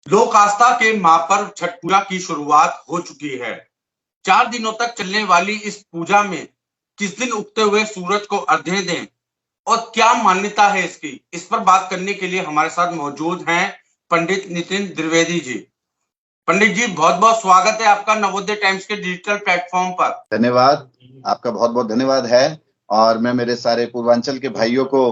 लोक आस्था के महापर्व छठ पूजा की शुरुआत हो चुकी है। 4 दिनों तक चलने वाली इस पूजा में किस दिन उगते हुए सूरज को अर्घ्य दें और क्या मान्यता है इसकी, इस पर बात करने के लिए हमारे साथ मौजूद हैं पंडित नितिन द्विवेदी जी। पंडित जी, बहुत बहुत स्वागत है आपका नवोदय टाइम्स के डिजिटल प्लेटफॉर्म पर। धन्यवाद, आपका बहुत बहुत धन्यवाद है। और मैं मेरे सारे पूर्वांचल के भाइयों को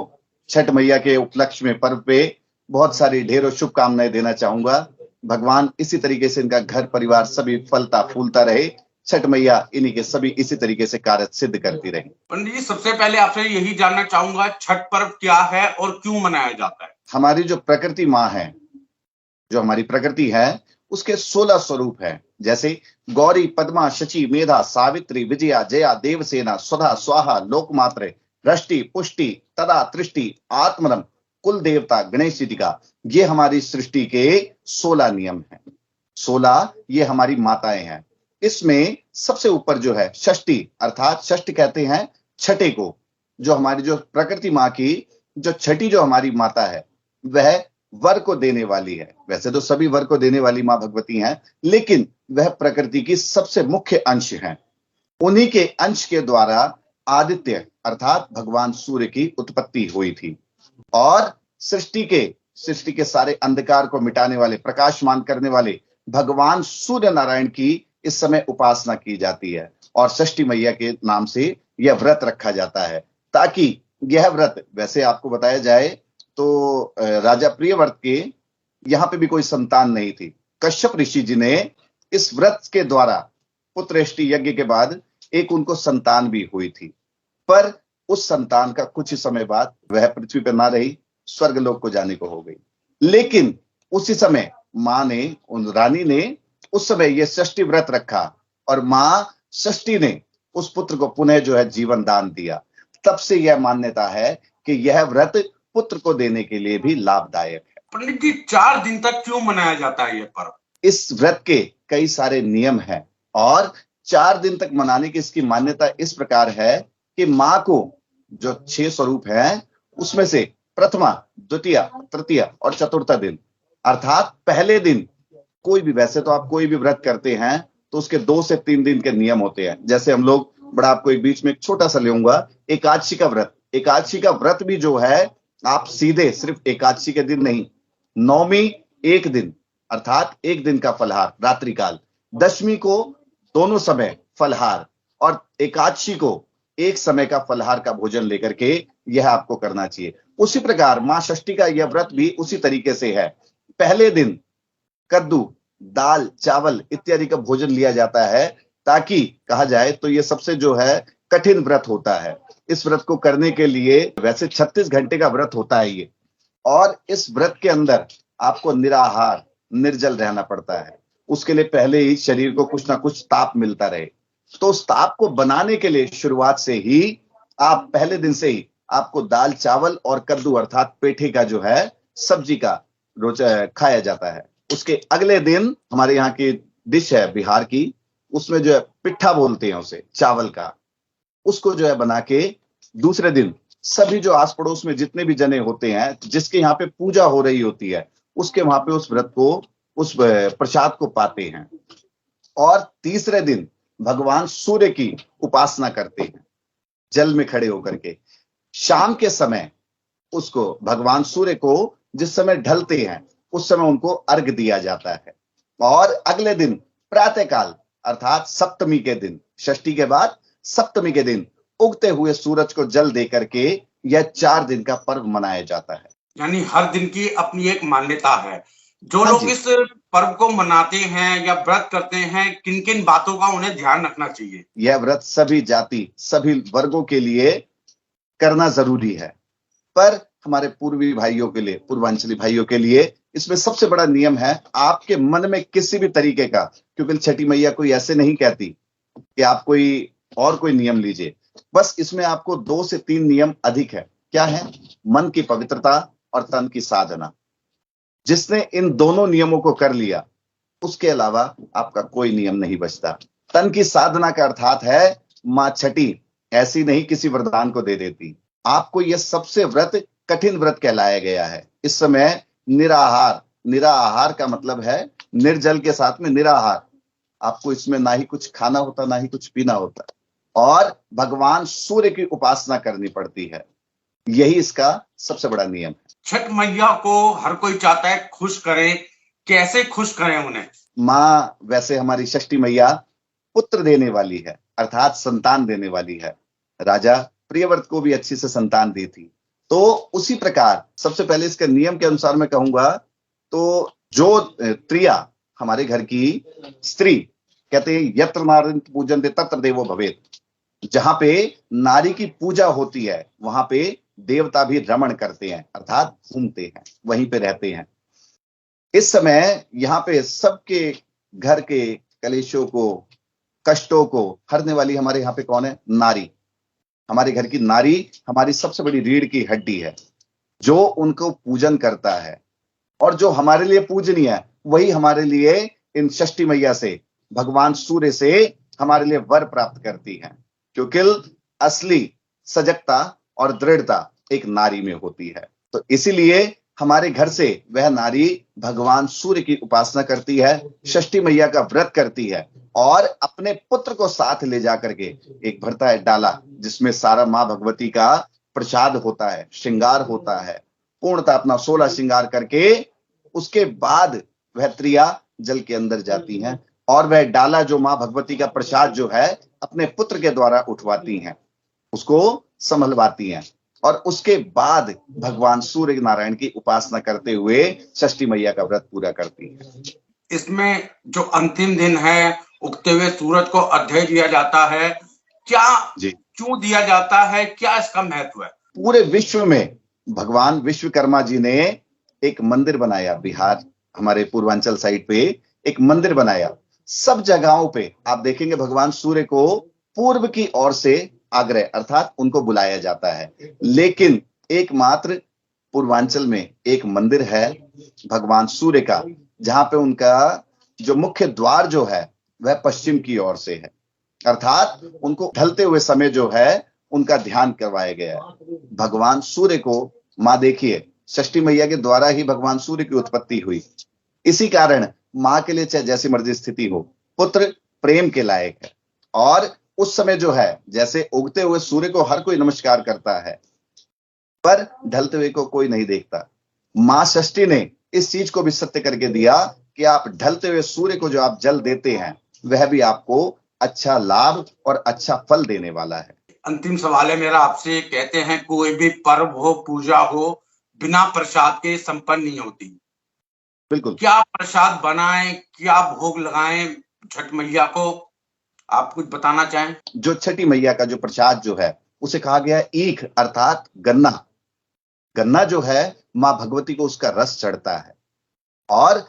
छठ मैया के उपलक्ष्य में पर्व पे बहुत सारी ढेरों शुभकामनाएं देना चाहूंगा। भगवान इसी तरीके से इनका घर परिवार सभी फलता फूलता रहे। छठ मैया इन्हीं के सभी इसी तरीके से कार्य सिद्ध करती रहे। पंडित जी, सबसे पहले आपसे यही जानना चाहूंगा, छठ पर्व क्या है और क्यों मनाया जाता है? हमारी जो प्रकृति माँ है, जो हमारी प्रकृति है, उसके 16 स्वरूप है। जैसे गौरी, पद्मा, शची, मेधा, सावित्री, विजया, जया, देवसेना, स्वधा, स्वाहा, लोकमात्र, रष्टि, पुष्टि, तदा, तृष्टि, आत्मनम, कुल देवता, गणेश जी का, ये हमारी सृष्टि के 16 नियम हैं। 16 ये हमारी माताएं हैं। इसमें सबसे ऊपर जो है षष्ठी, अर्थात षष्ठ कहते हैं छठे को, जो हमारी जो प्रकृति माँ की जो छठी जो हमारी माता है, वह वर को देने वाली है। वैसे तो सभी वर को देने वाली मां भगवती हैं, लेकिन वह प्रकृति की सबसे मुख्य अंश है। उन्हीं के अंश के द्वारा आदित्य अर्थात भगवान सूर्य की उत्पत्ति हुई थी और सृष्टि के सारे अंधकार को मिटाने वाले, प्रकाशमान करने वाले भगवान सूर्य नारायण की इस समय उपासना की जाती है और षष्ठी मैया के नाम से यह व्रत रखा जाता है, ताकि यह व्रत, वैसे आपको बताया जाए तो राजा प्रियव्रत के यहां पे भी कोई संतान नहीं थी। कश्यप ऋषि जी ने इस व्रत के द्वारा पुत्रेष्टि यज्ञ के बाद एक उनको संतान भी हुई थी, पर उस संतान का कुछ ही समय बाद वह पृथ्वी पर ना रही, स्वर्गलोक को जाने को हो गई। लेकिन उसी समय मां ने, उन रानी ने उस समय यह षष्ठी व्रत रखा और मां षष्ठी ने उस पुत्र को पुनः जो है जीवन दान दिया। तब से यह मान्यता है कि यह व्रत पुत्र को देने के लिए भी लाभदायक है। पंडित जी, 4 दिन तक क्यों मनाया जाता है यह पर्व? इस व्रत के कई सारे नियम हैं और 4 दिन तक मनाने की इसकी मान्यता इस प्रकार है कि मां को जो 6 स्वरूप हैं, उसमें से प्रथमा, द्वितीय, तृतीय और चतुर्थ दिन, अर्थात पहले दिन कोई भी, वैसे तो आप कोई भी व्रत करते हैं तो उसके 2 से 3 दिन के नियम होते हैं। जैसे हम लोग, बड़ा आपको एक बीच में एक छोटा सा लेऊंगा, एकादशी का व्रत। एकादशी का व्रत भी जो है, आप सीधे सिर्फ एकादशी के दिन नहीं, नौमी एक दिन अर्थात एक दिन का फलहार रात्रिकाल, दशमी को दोनों समय फलहार और एकादशी को एक समय का फलहार का भोजन लेकर के यह आपको करना चाहिए। उसी प्रकार मां षष्ठी का यह व्रत भी उसी तरीके से है। पहले दिन कद्दू, दाल, चावल इत्यादि का भोजन लिया जाता है, ताकि कहा जाए तो यह सबसे जो है कठिन व्रत होता है। इस व्रत को करने के लिए वैसे 36 घंटे का व्रत होता है ये, और इस व्रत के अंदर आपको निराहार, निर्जल रहना पड़ता है। उसके लिए पहले ही शरीर को कुछ ना कुछ ताप मिलता रहे। तो उस ताप को बनाने के लिए शुरुआत से ही, आप पहले दिन से ही आपको दाल, चावल और कद्दू अर्थात पेठे का जो है सब्जी का रोज खाया जाता है। उसके अगले दिन हमारे यहाँ की डिश है बिहार की, उसमें जो है पिट्ठा बोलते हैं उसे, चावल का, उसको जो है बना के दूसरे दिन सभी जो आस पड़ोस में जितने भी जने होते हैं, जिसके यहाँ पे पूजा हो रही होती है, उसके वहां पे उस व्रत को, उस प्रसाद को पाते हैं। और तीसरे दिन भगवान सूर्य की उपासना करते हैं जल में खड़े होकर के। शाम के समय उसको, भगवान सूर्य को जिस समय ढलते हैं उस समय उनको अर्घ दिया जाता है। और अगले दिन प्रातःकाल अर्थात सप्तमी के दिन, षष्ठी के बाद सप्तमी के दिन उगते हुए सूरज को जल दे करके यह 4 दिन का पर्व मनाया जाता है। यानी हर दिन की अपनी एक मान्यता है। जो लोग इस पर्व को मनाते हैं या व्रत करते हैं, किन किन बातों का उन्हें ध्यान रखना चाहिए? यह व्रत सभी जाति, सभी वर्गों के लिए करना जरूरी है, पर हमारे पूर्वी भाइयों के लिए, पूर्वांचली भाइयों के लिए इसमें सबसे बड़ा नियम है, आपके मन में किसी भी तरीके का, क्योंकि छठी मैया कोई ऐसे नहीं कहती कि आप कोई और कोई नियम लीजिए, बस इसमें आपको 2 से 3 नियम अधिक है। क्या है? मन की पवित्रता और तन की साधना। जिसने इन दोनों नियमों को कर लिया, उसके अलावा आपका कोई नियम नहीं बचता। तन की साधना का अर्थात है, मां छठी ऐसी नहीं किसी वरदान को दे देती। आपको यह सबसे व्रत कठिन व्रत कहलाया गया है। इस समय निराहार, निराहार का मतलब है निर्जल के साथ में निराहार। आपको इसमें ना ही कुछ खाना होता, ना ही कुछ पीना होता, और भगवान सूर्य की उपासना करनी पड़ती है। यही इसका सबसे बड़ा नियम है। छठ मैया को हर कोई चाहता है खुश करें, कैसे खुश करें उन्हें? माँ वैसे हमारी षष्ठी मैया पुत्र देने वाली है, अर्थात संतान देने वाली है। राजा प्रियव्रत को भी अच्छी से संतान दी थी। तो उसी प्रकार सबसे पहले इसके नियम के अनुसार मैं कहूंगा, तो जो त्रिया हमारे घर की स्त्री, कहते हैं यत्र नारी पूजन्ते तत्र देवो भवेत्, जहां पे नारी की पूजा होती है वहां पे देवता भी रमण करते हैं, अर्थात घूमते हैं, वहीं पे रहते हैं। इस समय यहाँ पे सबके घर के कलेशों को, कष्टों को हरने वाली हमारे यहाँ पे कौन है? नारी। हमारे घर की नारी हमारी सबसे बड़ी रीढ़ की हड्डी है, जो उनको पूजन करता है, और जो हमारे लिए पूजनीय है वही हमारे लिए इन षष्ठी मैया से, भगवान सूर्य से हमारे लिए वर प्राप्त करती है, क्योंकि असली सजगता और दृढ़ता एक नारी में होती है। तो इसीलिए हमारे घर से वह नारी भगवान सूर्य की उपासना करती है, षष्ठी मैया का व्रत करती है, और अपने पुत्र को साथ ले जाकर के एक भरता है डाला, जिसमें सारा मां भगवती का प्रसाद होता है, श्रृंगार होता है, पूर्णतः अपना 16 श्रृंगार करके उसके बाद वह त्रिया जल के अंदर जाती हैं, और वह डाला जो मां भगवती का प्रसाद जो है अपने पुत्र के द्वारा उठवाती हैं, उसको संभलवाती हैं, और उसके बाद भगवान सूर्य नारायण की उपासना करते हुए षष्ठी मैया का व्रत पूरा करती है। इसमें जो अंतिम दिन है, उगते हुए सूरज को अर्घ्य दिया जाता है, क्या क्यों दिया जाता है, क्या इसका महत्व है? पूरे विश्व में भगवान विश्वकर्मा जी ने एक मंदिर बनाया, बिहार हमारे पूर्वांचल साइड पे एक मंदिर बनाया। सब जगहों पे आप देखेंगे भगवान सूर्य को पूर्व की ओर से आग्रह, अर्थात उनको बुलाया जाता है, लेकिन एकमात्र पूर्वांचल में एक मंदिर है भगवान सूर्य का, जहां पे उनका जो मुख्य द्वार जो है वह पश्चिम की ओर से है, अर्थात उनको ढलते हुए समय जो है उनका ध्यान करवाया गया है। भगवान सूर्य को मां देखिए, षष्ठी मैया के द्वारा ही भगवान सूर्य की उत्पत्ति हुई। इसी कारण मां के लिए चाहे जैसी मर्जी स्थिति हो, पुत्र प्रेम के लायक है, और उस समय जो है जैसे उगते हुए सूर्य को हर कोई नमस्कार करता है, पर ढलते हुए को कोई नहीं देखता। मां षष्ठी ने इस चीज को भी सत्य करके दिया कि आप ढलते हुए सूर्य को जो आप जल देते हैं वह भी आपको अच्छा लाभ और अच्छा फल देने वाला है। अंतिम सवाल है मेरा आपसे, कहते हैं कोई भी पर्व हो, पूजा हो, बिना प्रसाद के संपन्न नहीं होती। बिल्कुल। क्या प्रसाद बनाएं, क्या भोग लगाएं छठ मैया को, आप कुछ बताना चाहें? जो छठी मैया का जो प्रसाद जो है उसे कहा गया है ईख, अर्थात गन्ना। गन्ना जो है मां भगवती को उसका रस चढ़ता है, और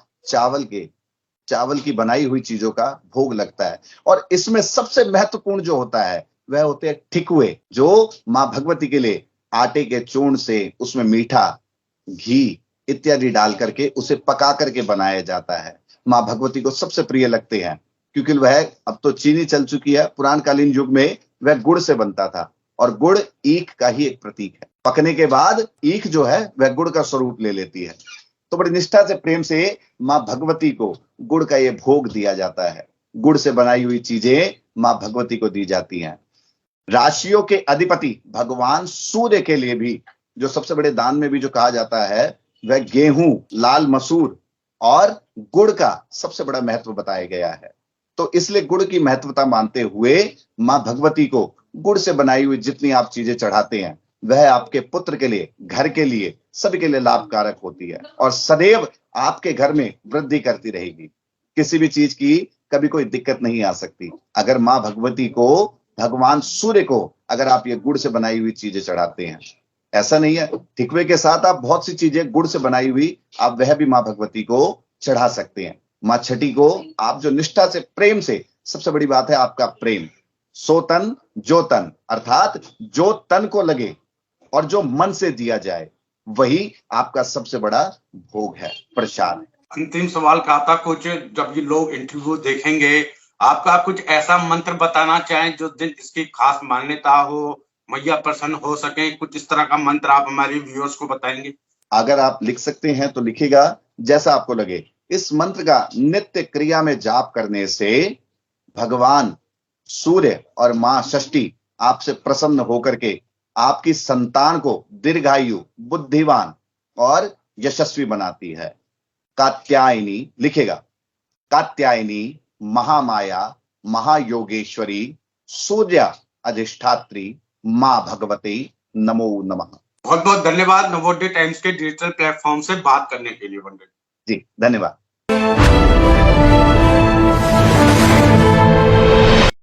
चावल की बनाई हुई चीजों का भोग लगता है। और इसमें सबसे महत्वपूर्ण जो होता है वह होते हैं ठिकुए, जो मां भगवती के लिए आटे के चूर्ण से उसमें मीठा, घी इत्यादि डाल करके उसे पका करके बनाया जाता है। मां भगवती को सबसे प्रिय लगते हैं, क्योंकि वह अब तो चीनी चल चुकी है, पुरान कालीन युग में वह गुड़ से बनता था, और गुड़ ईख का ही एक प्रतीक है। पकने के बाद ईख जो है वह गुड़ का स्वरूप ले लेती है। तो बड़ी निष्ठा से, प्रेम से मां भगवती को गुड़ का ये भोग दिया जाता है। गुड़ से बनाई हुई चीजें मां भगवती को दी जाती हैं। राशियों के अधिपति भगवान सूर्य के लिए भी जो सबसे बड़े दान में भी जो कहा जाता है वह गेहूं, लाल मसूर और गुड़ का सबसे बड़ा महत्व बताया गया है। तो इसलिए गुड़ की महत्वता मानते हुए मां भगवती को गुड़ से बनाई हुई जितनी आप चीजें चढ़ाते हैं वह आपके पुत्र के लिए, घर के लिए, सभी के लिए लाभकारक होती है, और सदैव आपके घर में वृद्धि करती रहेगी। किसी भी चीज की कभी कोई दिक्कत नहीं आ सकती अगर मां भगवती को, भगवान सूर्य को अगर आप ये गुड़ से बनाई हुई चीजें चढ़ाते हैं। ऐसा नहीं है, ठिकवे के साथ आप बहुत सी चीजें गुड़ से बनाई हुई आप वह भी मां भगवती को चढ़ा सकते हैं। मां छठी को आप जो निष्ठा से, प्रेम से, सबसे बड़ी बात है आपका प्रेम, सो तन जो तन, अर्थात जो तन को लगे और जो मन से दिया जाए वही आपका सबसे बड़ा भोग है, प्रसाद है। अंतिम सवाल कहा था कुछ, जब ये लोग इंटरव्यू देखेंगे आपका कुछ ऐसा मंत्र बताना चाहें जो दिन इसकी खास मान्यता हो, मैया प्रसन्न हो सके, कुछ इस तरह का मंत्र आप हमारे व्यूअर्स को बताएंगे? अगर आप लिख सकते हैं तो लिखिएगा जैसा आपको लगे। इस मंत्र का नित्य क्रिया में जाप करने से भगवान सूर्य और मां षष्ठी आपसे प्रसन्न होकर के आपकी संतान को दीर्घायु, बुद्धिवान और यशस्वी बनाती है। कात्यायनी लिखेगा, कात्यायनी महामाया महायोगेश्वरी सूर्य अधिष्ठात्री मां भगवती नमो नमः। बहुत बहुत धन्यवाद नवोदय टाइम्स के डिजिटल प्लेटफॉर्म से बात करने के लिए पंडित जी धन्यवाद।